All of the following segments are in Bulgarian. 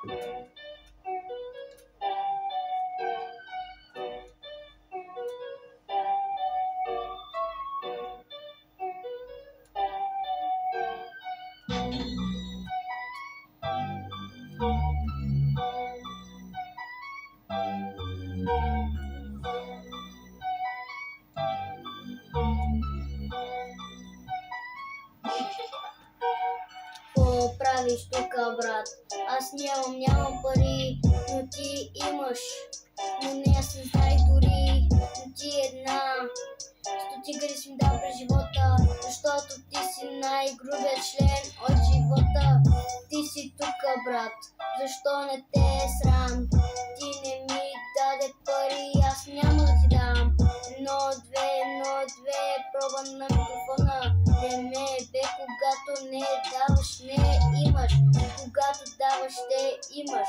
Какво правиш тука, брат? Аз нямам пари, но ти имаш. Но не аз не знай дори, но ти една стотинка ли си ми дал през живота, защото ти си най-грубият член от живота. Ти си тука, брат, защо не те е срам? Ти не ми даде пари, аз няма да ти дам. Едно, две, проба на микрофона. Не ме бе, когато не даваш, не имаш. Когато даваш, ще имаш.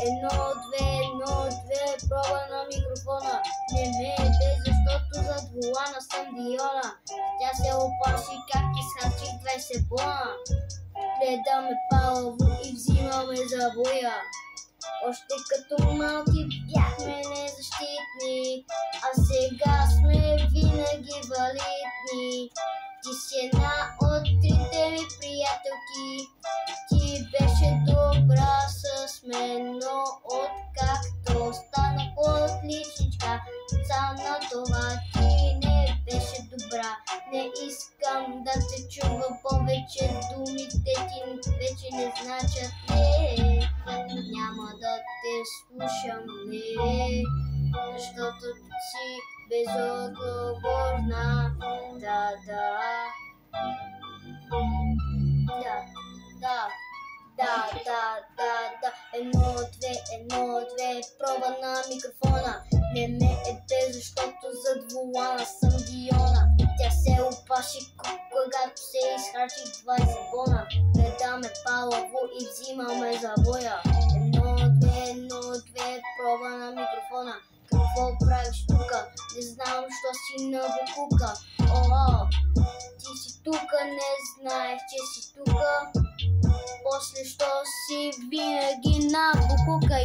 Едно, две, проба на микрофона. Не ме бе, защото зад волана съм Диона. Тя се опаши как изхарчих 20 бона. Гледаме палаво и взимаме забоя. Още като малки бяхме незащитни, а сега сме винаги валидни. Ти си една от трите ми приятелки. Ти беше добра с мен, но откакто станах отличничка, на това ти не беше добра. Не искам да те чува повече, думите ти вече не значат, не. Няма да те слушам, не, защото си безотговорна. Да. Едно, две, проба на микрофона. Не ме ебе, защото зад волана съм Диона. Тя се опаши, когато се изхарчих 20 бона. Гледаме палаво и взимаме забоя. Едно, две, проба на микрофона. Какво правиш тука? Не знам, що си на букука. Ти си тука, не знаех, че си тука. После що си винаги на букука,